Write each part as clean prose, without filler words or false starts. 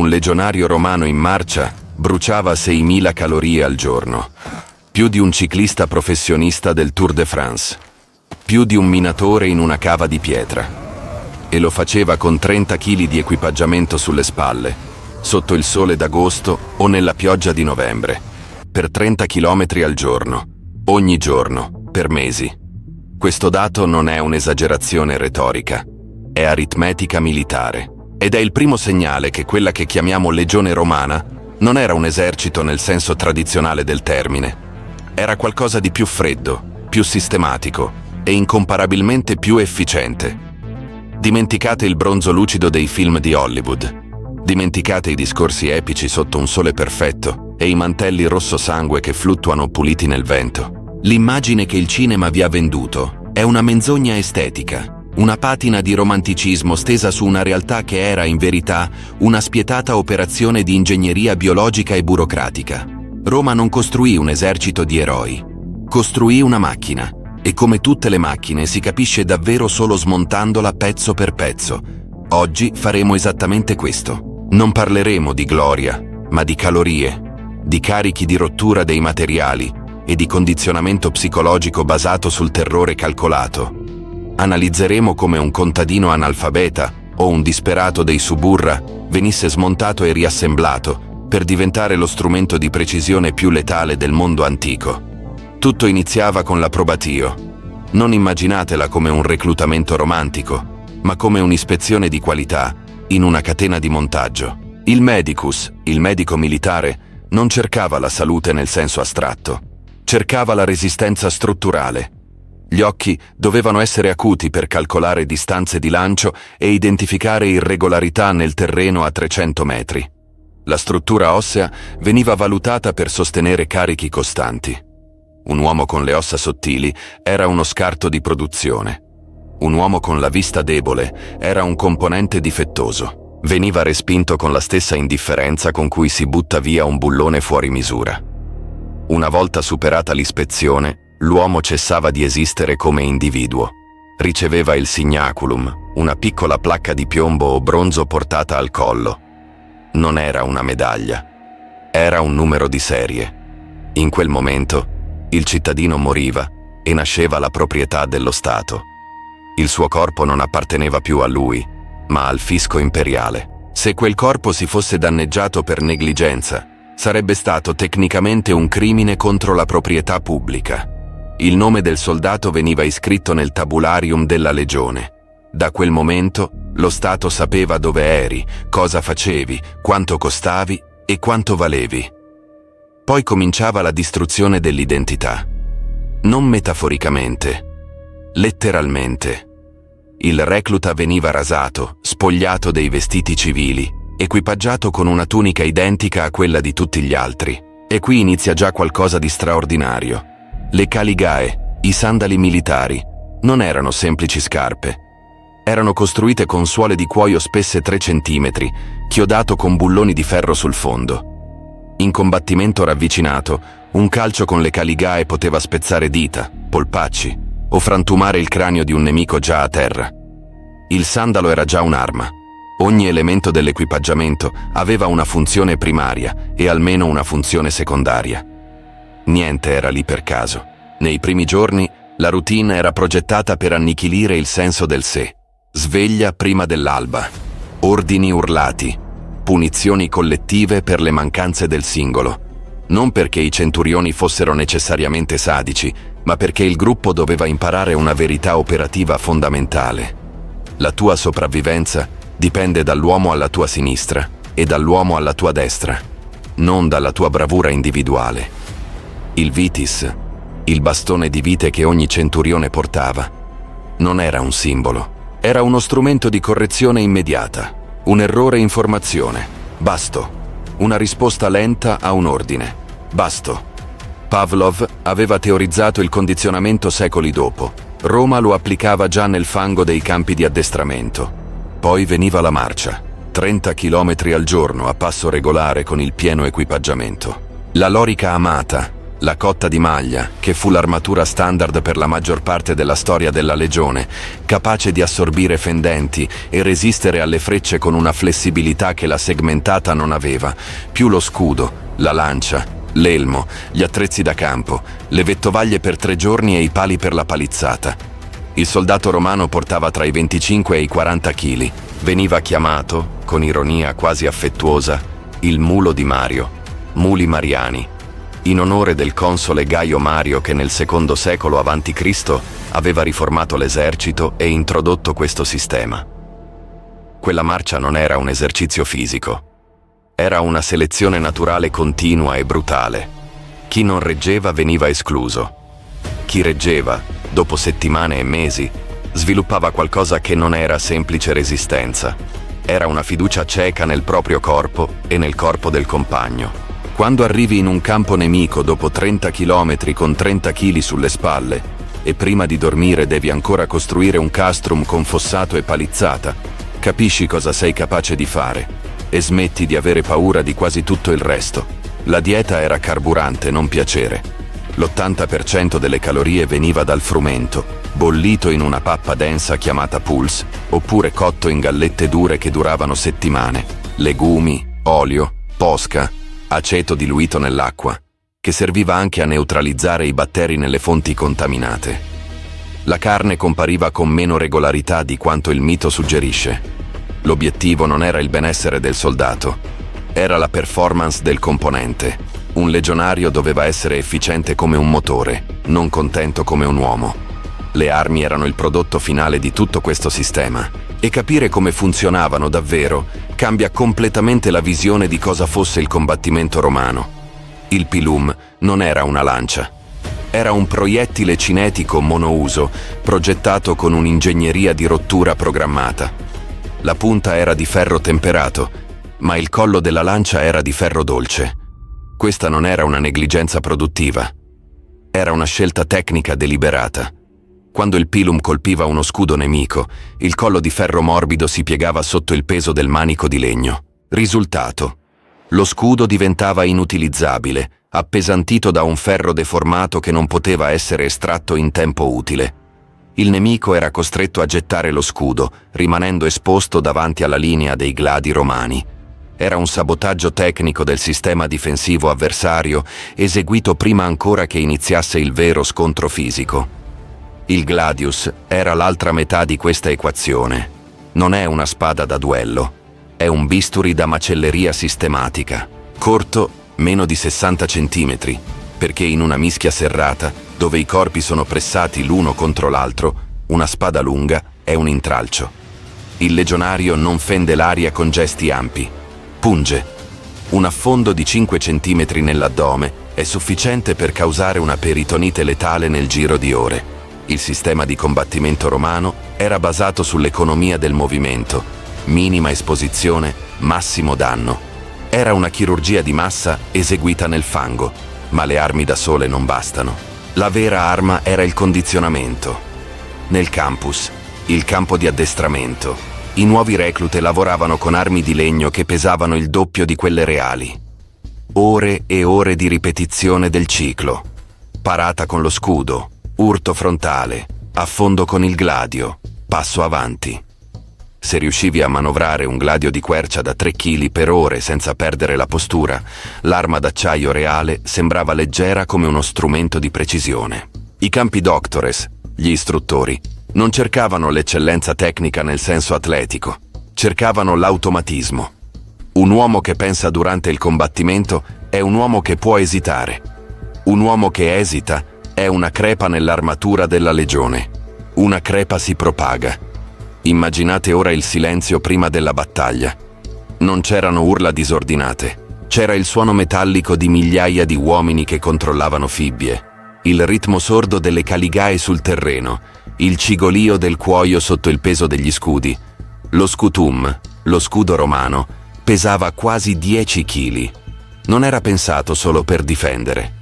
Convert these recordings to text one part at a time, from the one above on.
un legionario romano in marcia bruciava 6.000 calorie al giorno, più di un ciclista professionista del Tour de France, più di un minatore in una cava di pietra. E lo faceva con 30 kg di equipaggiamento sulle spalle, sotto il sole d'agosto o nella pioggia di novembre, per 30 chilometri al giorno, ogni giorno, per mesi. Questo dato non è un'esagerazione retorica, è aritmetica militare. Ed è il primo segnale che quella che chiamiamo Legione Romana non era un esercito nel senso tradizionale del termine. Era qualcosa di più freddo, più sistematico e incomparabilmente più efficiente. Dimenticate il bronzo lucido dei film di Hollywood. Dimenticate i discorsi epici sotto un sole perfetto e i mantelli rosso sangue che fluttuano puliti nel vento. L'immagine che il cinema vi ha venduto è una menzogna estetica, una patina di romanticismo stesa su una realtà che era, in verità, una spietata operazione di ingegneria biologica e burocratica. Roma non costruì un esercito di eroi, costruì una macchina, e come tutte le macchine si capisce davvero solo smontandola pezzo per pezzo. Oggi faremo esattamente questo. Non parleremo di gloria, ma di calorie, di carichi di rottura dei materiali e di condizionamento psicologico basato sul terrore calcolato. Analizzeremo come un contadino analfabeta o un disperato dei Suburra venisse smontato e riassemblato per diventare lo strumento di precisione più letale del mondo antico. Tutto iniziava con la probatio. Non immaginatela come un reclutamento romantico, ma come un'ispezione di qualità in una catena di montaggio. Il medicus, il medico militare, non cercava la salute nel senso astratto, cercava la resistenza strutturale. Gli occhi dovevano essere acuti per calcolare distanze di lancio e identificare irregolarità nel terreno a 300 metri. La struttura ossea veniva valutata per sostenere carichi costanti. Un uomo con le ossa sottili era uno scarto di produzione. Un uomo con la vista debole era un componente difettoso. Veniva respinto con la stessa indifferenza con cui si butta via un bullone fuori misura. Una volta superata l'ispezione, l'uomo cessava di esistere come individuo. Riceveva il signaculum, una piccola placca di piombo o bronzo portata al collo. Non era una medaglia, era un numero di serie. In quel momento, il cittadino moriva e nasceva la proprietà dello Stato. Il suo corpo non apparteneva più a lui, ma al fisco imperiale. Se quel corpo si fosse danneggiato per negligenza, sarebbe stato tecnicamente un crimine contro la proprietà pubblica. Il nome del soldato veniva iscritto nel tabularium della legione. Da quel momento lo Stato sapeva dove eri, cosa facevi, quanto costavi e quanto valevi. Poi cominciava la distruzione dell'identità. Non metaforicamente, letteralmente. Il recluta veniva rasato, spogliato dei vestiti civili, equipaggiato con una tunica identica a quella di tutti gli altri. E qui inizia già qualcosa di straordinario. Le caligae, i sandali militari, non erano semplici scarpe. Erano costruite con suole di cuoio spesse 3 centimetri, chiodato con bulloni di ferro sul fondo. In combattimento ravvicinato, un calcio con le caligae poteva spezzare dita, polpacci o frantumare il cranio di un nemico già a terra. Il sandalo era già un'arma. Ogni elemento dell'equipaggiamento aveva una funzione primaria e almeno una funzione secondaria. Niente era lì per caso. Nei primi giorni, la routine era progettata per annichilire il senso del sé. Sveglia prima dell'alba, ordini urlati, punizioni collettive per le mancanze del singolo. Non perché i centurioni fossero necessariamente sadici, ma perché il gruppo doveva imparare una verità operativa fondamentale. La tua sopravvivenza dipende dall'uomo alla tua sinistra e dall'uomo alla tua destra, non dalla tua bravura individuale. Il vitis, il bastone di vite che ogni centurione portava, non era un simbolo, era uno strumento di correzione immediata, un errore in formazione, basto, una risposta lenta a un ordine, basto. Pavlov aveva teorizzato il condizionamento secoli dopo. Roma lo applicava già nel fango dei campi di addestramento. Poi veniva la marcia, 30 chilometri al giorno a passo regolare con il pieno equipaggiamento. La lorica amata, La cotta di maglia, che fu l'armatura standard per la maggior parte della storia della legione, capace di assorbire fendenti e resistere alle frecce con una flessibilità che la segmentata non aveva, più lo scudo, la lancia, l'elmo, gli attrezzi da campo, le vettovaglie per 3 giorni e i pali per la palizzata. Il soldato romano portava tra i 25 e i 40 kg. Veniva chiamato, con ironia quasi affettuosa, il mulo di Mario, muli mariani, in onore del console Gaio Mario che nel secondo secolo a.C. aveva riformato l'esercito e introdotto questo sistema. Quella marcia non era un esercizio fisico, era una selezione naturale continua e brutale. Chi non reggeva veniva escluso. Chi reggeva, dopo settimane e mesi, sviluppava qualcosa che non era semplice resistenza. Era una fiducia cieca nel proprio corpo e nel corpo del compagno. Quando arrivi in un campo nemico dopo 30 km con 30 kg sulle spalle e prima di dormire devi ancora costruire un castrum con fossato e palizzata, capisci cosa sei capace di fare e smetti di avere paura di quasi tutto il resto. La dieta era carburante, non piacere. L'80% delle calorie veniva dal frumento, bollito in una pappa densa chiamata pulse, oppure cotto in gallette dure che duravano settimane, legumi, olio, posca, aceto diluito nell'acqua, che serviva anche a neutralizzare i batteri nelle fonti contaminate. La carne compariva con meno regolarità di quanto il mito suggerisce. L'obiettivo non era il benessere del soldato, era la performance del componente. Un legionario doveva essere efficiente come un motore, non contento come un uomo. Le armi erano il prodotto finale di tutto questo sistema, e capire come funzionavano davvero cambia completamente la visione di cosa fosse il combattimento romano. Il pilum non era una lancia. Era un proiettile cinetico monouso, progettato con un'ingegneria di rottura programmata. La punta era di ferro temperato, ma il collo della lancia era di ferro dolce. Questa non era una negligenza produttiva. Era una scelta tecnica deliberata. Quando il pilum colpiva uno scudo nemico, il collo di ferro morbido si piegava sotto il peso del manico di legno. Risultato: lo scudo diventava inutilizzabile, appesantito da un ferro deformato che non poteva essere estratto in tempo utile. Il nemico era costretto a gettare lo scudo, rimanendo esposto davanti alla linea dei gladi romani. Era un sabotaggio tecnico del sistema difensivo avversario, eseguito prima ancora che iniziasse il vero scontro fisico. Il gladius era l'altra metà di questa equazione. Non è una spada da duello, è un bisturi da macelleria sistematica. Corto meno di 60 centimetri, perché in una mischia serrata, dove i corpi sono pressati l'uno contro l'altro, una spada lunga è un intralcio. Il legionario non fende l'aria con gesti ampi. Punge. Un affondo di 5 centimetri nell'addome è sufficiente per causare una peritonite letale nel giro di ore. Il sistema di combattimento romano era basato sull'economia del movimento, minima esposizione, massimo danno. Era una chirurgia di massa eseguita nel fango, ma le armi da sole non bastano. La vera arma era il condizionamento. Nel campus, il campo di addestramento, i nuovi reclute lavoravano con armi di legno che pesavano il doppio di quelle reali. Ore e ore di ripetizione del ciclo. Parata con lo scudo, urto frontale, affondo con il gladio, passo avanti. Se riuscivi a manovrare un gladio di quercia da 3 kg per ore senza perdere la postura, l'arma d'acciaio reale sembrava leggera come uno strumento di precisione. I campi doctores, gli istruttori, non cercavano l'eccellenza tecnica nel senso atletico, cercavano l'automatismo. Un uomo che pensa durante il combattimento è un uomo che può esitare. Un uomo che esita è una crepa nell'armatura della legione. Una crepa si propaga. Immaginate ora il silenzio prima della battaglia. Non c'erano urla disordinate. C'era il suono metallico di migliaia di uomini che controllavano fibbie, il ritmo sordo delle caligae sul terreno, il cigolio del cuoio sotto il peso degli scudi. Lo scutum, lo scudo romano, pesava quasi 10 kg. Non era pensato solo per difendere.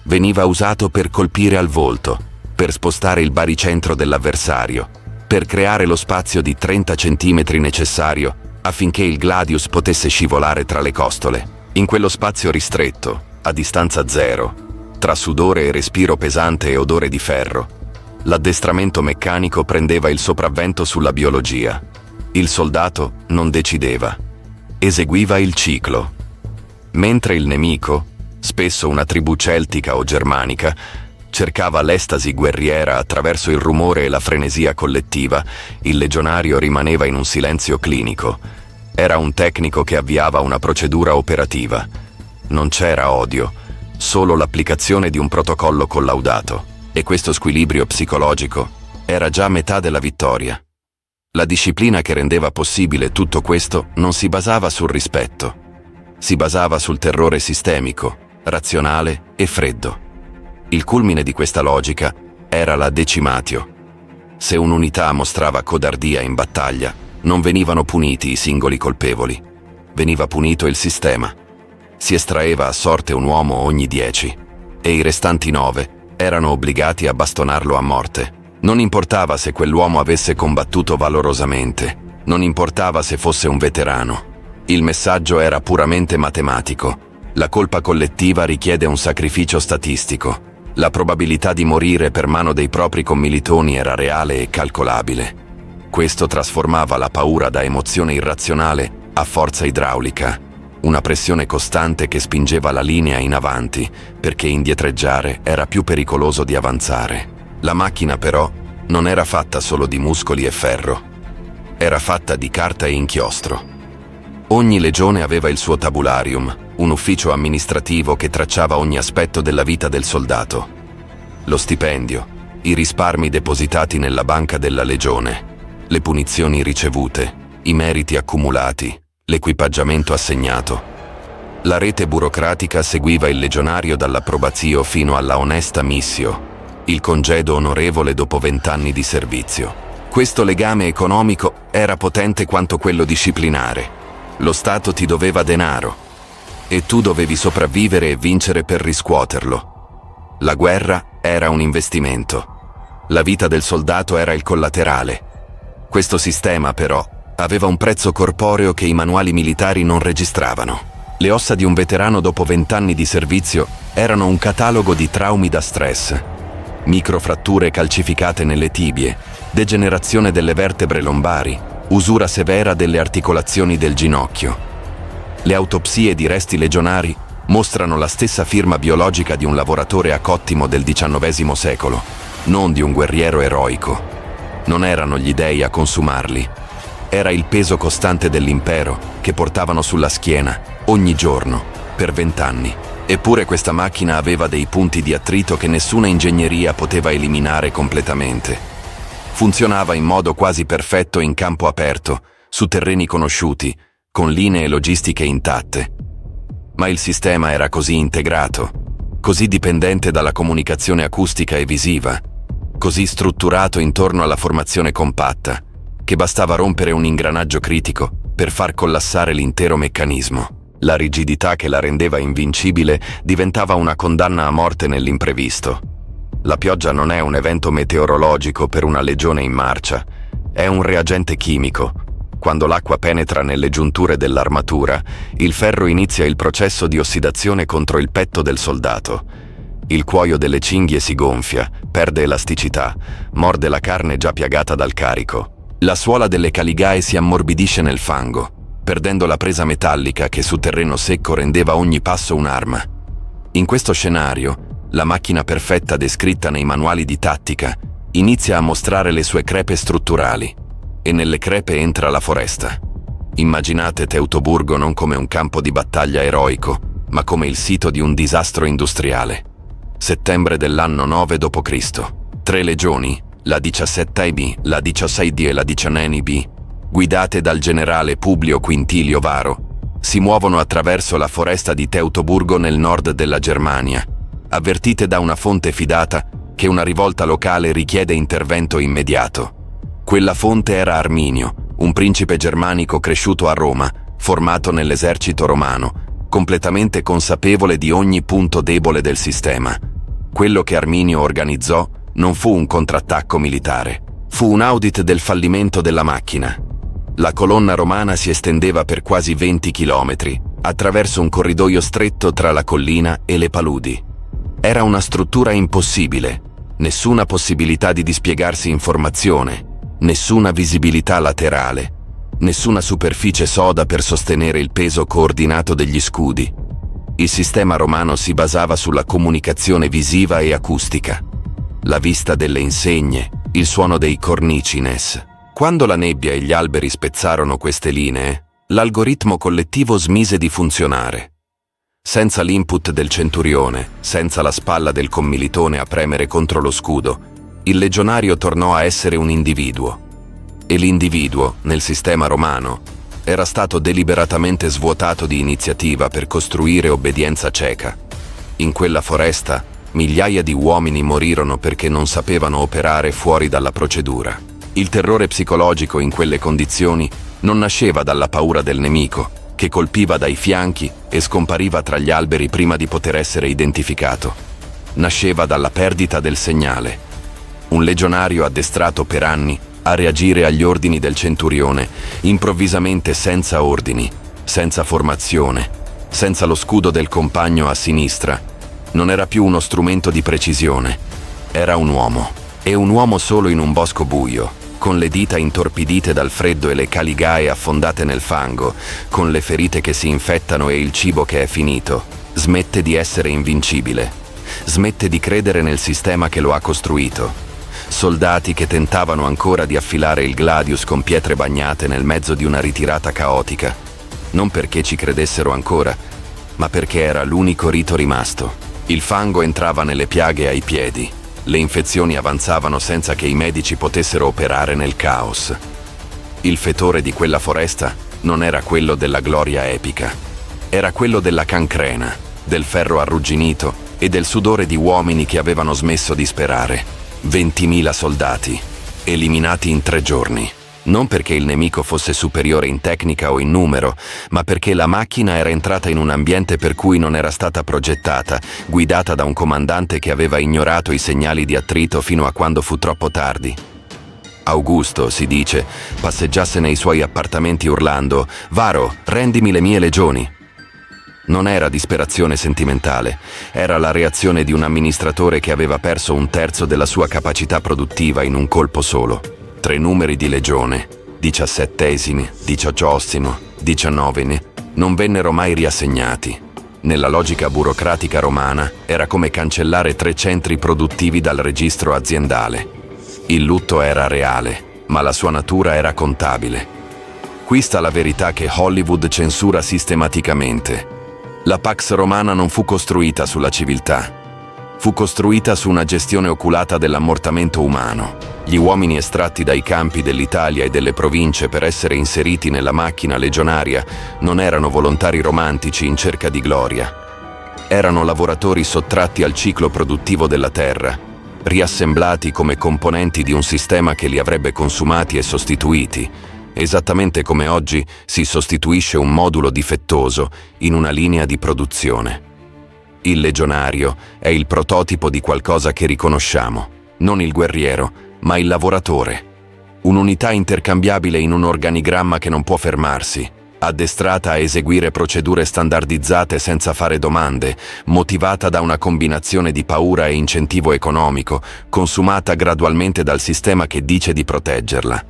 Veniva usato per colpire al volto, per spostare il baricentro dell'avversario, per creare lo spazio di 30 centimetri necessario affinché il gladius potesse scivolare tra le costole. In quello spazio ristretto, a distanza zero, tra sudore e respiro pesante e odore di ferro. L'addestramento meccanico prendeva il sopravvento sulla biologia. Il soldato non decideva. Eseguiva il ciclo. Mentre il nemico, spesso una tribù celtica o germanica, cercava l'estasi guerriera attraverso il rumore e la frenesia collettiva, il legionario rimaneva in un silenzio clinico. Era un tecnico che avviava una procedura operativa. Non c'era odio, solo l'applicazione di un protocollo collaudato. E questo squilibrio psicologico era già metà della vittoria. La disciplina che rendeva possibile tutto questo non si basava sul rispetto. Si basava sul terrore sistemico, razionale e freddo. Il culmine di questa logica era la decimatio. Se un'unità mostrava codardia in battaglia, non venivano puniti i singoli colpevoli, veniva punito il sistema. Si estraeva a sorte un uomo ogni 10 e i restanti 9 erano obbligati a bastonarlo a morte. Non importava se quell'uomo avesse combattuto valorosamente, non importava se fosse un veterano. Il messaggio era puramente matematico. La colpa collettiva richiede un sacrificio statistico. La probabilità di morire per mano dei propri commilitoni era reale e calcolabile. Questo trasformava la paura da emozione irrazionale a forza idraulica, una pressione costante che spingeva la linea in avanti, perché indietreggiare era più pericoloso di avanzare. La macchina, però, non era fatta solo di muscoli e ferro. Era fatta di carta e inchiostro. Ogni legione aveva il suo tabularium, un ufficio amministrativo che tracciava ogni aspetto della vita del soldato. Lo stipendio, i risparmi depositati nella banca della legione, le punizioni ricevute, i meriti accumulati, l'equipaggiamento assegnato. La rete burocratica seguiva il legionario dall'approbazio fino alla onesta missio, il congedo onorevole dopo 20 anni di servizio. Questo legame economico era potente quanto quello disciplinare. Lo Stato ti doveva denaro e tu dovevi sopravvivere e vincere per riscuoterlo. La guerra era un investimento. La vita del soldato era il collaterale. Questo sistema, però, aveva un prezzo corporeo che i manuali militari non registravano. Le ossa di un veterano dopo 20 anni di servizio erano un catalogo di traumi da stress. Microfratture calcificate nelle tibie, degenerazione delle vertebre lombari, usura severa delle articolazioni del ginocchio. Le autopsie di resti legionari mostrano la stessa firma biologica di un lavoratore a cottimo del XIX secolo, non di un guerriero eroico. Non erano gli dei a consumarli. Era il peso costante dell'impero che portavano sulla schiena, ogni giorno, per 20 anni. Eppure questa macchina aveva dei punti di attrito che nessuna ingegneria poteva eliminare completamente. Funzionava in modo quasi perfetto in campo aperto, su terreni conosciuti, con linee logistiche intatte. Ma il sistema era così integrato, così dipendente dalla comunicazione acustica e visiva, così strutturato intorno alla formazione compatta, che bastava rompere un ingranaggio critico per far collassare l'intero meccanismo. La rigidità che la rendeva invincibile diventava una condanna a morte nell'imprevisto. La pioggia non è un evento meteorologico per una legione in marcia, è un reagente chimico. Quando l'acqua penetra nelle giunture dell'armatura, il ferro inizia il processo di ossidazione contro il petto del soldato. Il cuoio delle cinghie si gonfia, perde elasticità, morde la carne già piagata dal carico. La suola delle caligae si ammorbidisce nel fango, perdendo la presa metallica che su terreno secco rendeva ogni passo un'arma. In questo scenario, la macchina perfetta descritta nei manuali di tattica inizia a mostrare le sue crepe strutturali, e nelle crepe entra la foresta. Immaginate Teutoburgo non come un campo di battaglia eroico, ma come il sito di un disastro industriale. Settembre dell'anno 9 d.C. 3 legioni, la 17B, la 16D e la 19B, guidate dal generale Publio Quintilio Varo, si muovono attraverso la foresta di Teutoburgo nel nord della Germania, avvertite da una fonte fidata che una rivolta locale richiede intervento immediato. Quella fonte era Arminio, un principe germanico cresciuto a Roma, formato nell'esercito romano, completamente consapevole di ogni punto debole del sistema. Quello che Arminio organizzò non fu un contrattacco militare, fu un audit del fallimento della macchina. La colonna romana si estendeva per quasi 20 chilometri, attraverso un corridoio stretto tra la collina e le paludi. Era una struttura impossibile, nessuna possibilità di dispiegarsi in formazione, nessuna visibilità laterale, nessuna superficie soda per sostenere il peso coordinato degli scudi. Il sistema romano si basava sulla comunicazione visiva e acustica. La vista delle insegne, il suono dei cornicines. Quando la nebbia e gli alberi spezzarono queste linee, l'algoritmo collettivo smise di funzionare. Senza l'input del centurione, senza la spalla del commilitone a premere contro lo scudo, il legionario tornò a essere un individuo. E l'individuo, nel sistema romano, era stato deliberatamente svuotato di iniziativa per costruire obbedienza cieca. In quella foresta, migliaia di uomini morirono perché non sapevano operare fuori dalla procedura. Il terrore psicologico in quelle condizioni non nasceva dalla paura del nemico, che colpiva dai fianchi e scompariva tra gli alberi prima di poter essere identificato. Nasceva dalla perdita del segnale. Un legionario addestrato per anni a reagire agli ordini del centurione, improvvisamente senza ordini, senza formazione, senza lo scudo del compagno a sinistra, non era più uno strumento di precisione. Era un uomo, e un uomo solo in un bosco buio, con le dita intorpidite dal freddo e le caligae affondate nel fango, con le ferite che si infettano e il cibo che è finito, smette di essere invincibile, smette di credere nel sistema che lo ha costruito. Soldati che tentavano ancora di affilare il gladius con pietre bagnate nel mezzo di una ritirata caotica, non perché ci credessero ancora, ma perché era l'unico rito rimasto. Il fango entrava nelle piaghe ai piedi. Le infezioni avanzavano senza che i medici potessero operare nel caos. Il fetore di quella foresta non era quello della gloria epica. Era quello della cancrena, del ferro arrugginito e del sudore di uomini che avevano smesso di sperare. 20.000 soldati, eliminati in 3 giorni. Non perché il nemico fosse superiore in tecnica o in numero, ma perché la macchina era entrata in un ambiente per cui non era stata progettata, guidata da un comandante che aveva ignorato i segnali di attrito fino a quando fu troppo tardi. Augusto, si dice, passeggiasse nei suoi appartamenti urlando «Varo, rendimi le mie legioni!». Non era disperazione sentimentale, era la reazione di un amministratore che aveva perso 1/3 della sua capacità produttiva in un colpo solo. 3 numeri di legione, 17esimi, 18esimo, 19, non vennero mai riassegnati. Nella logica burocratica romana era come cancellare 3 centri produttivi dal registro aziendale. Il lutto era reale, ma la sua natura era contabile. Qui sta la verità che Hollywood censura sistematicamente. La Pax Romana non fu costruita sulla civiltà. Fu costruita su una gestione oculata dell'ammortamento umano. Gli uomini estratti dai campi dell'Italia e delle province per essere inseriti nella macchina legionaria non erano volontari romantici in cerca di gloria. Erano lavoratori sottratti al ciclo produttivo della terra, riassemblati come componenti di un sistema che li avrebbe consumati e sostituiti, esattamente come oggi si sostituisce un modulo difettoso in una linea di produzione. Il legionario è il prototipo di qualcosa che riconosciamo, non il guerriero, ma il lavoratore. Un'unità intercambiabile in un organigramma che non può fermarsi, addestrata a eseguire procedure standardizzate senza fare domande, motivata da una combinazione di paura e incentivo economico, consumata gradualmente dal sistema che dice di proteggerla.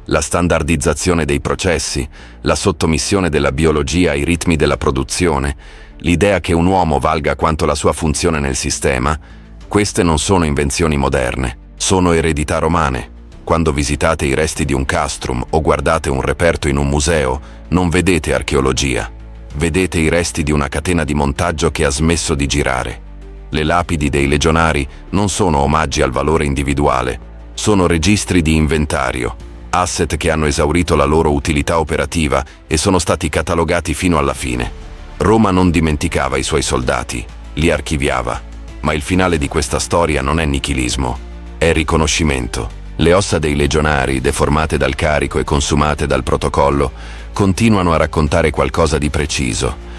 La standardizzazione dei processi, la sottomissione della biologia ai ritmi della produzione, l'idea che un uomo valga quanto la sua funzione nel sistema, queste non sono invenzioni moderne, sono eredità romane. Quando visitate i resti di un castrum o guardate un reperto in un museo, non vedete archeologia, vedete i resti di una catena di montaggio che ha smesso di girare. Le lapidi dei legionari non sono omaggi al valore individuale, sono registri di inventario, asset che hanno esaurito la loro utilità operativa e sono stati catalogati fino alla fine. Roma non dimenticava i suoi soldati, li archiviava, ma il finale di questa storia non è nichilismo, è riconoscimento. Le ossa dei legionari, deformate dal carico e consumate dal protocollo, continuano a raccontare qualcosa di preciso.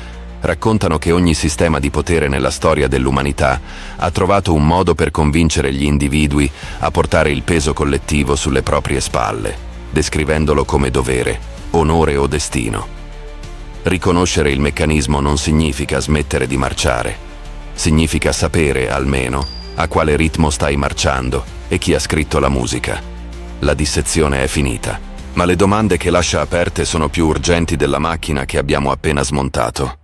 Raccontano che ogni sistema di potere nella storia dell'umanità ha trovato un modo per convincere gli individui a portare il peso collettivo sulle proprie spalle, descrivendolo come dovere, onore o destino. Riconoscere il meccanismo non significa smettere di marciare. Significa sapere, almeno, a quale ritmo stai marciando e chi ha scritto la musica. La dissezione è finita, ma le domande che lascia aperte sono più urgenti della macchina che abbiamo appena smontato.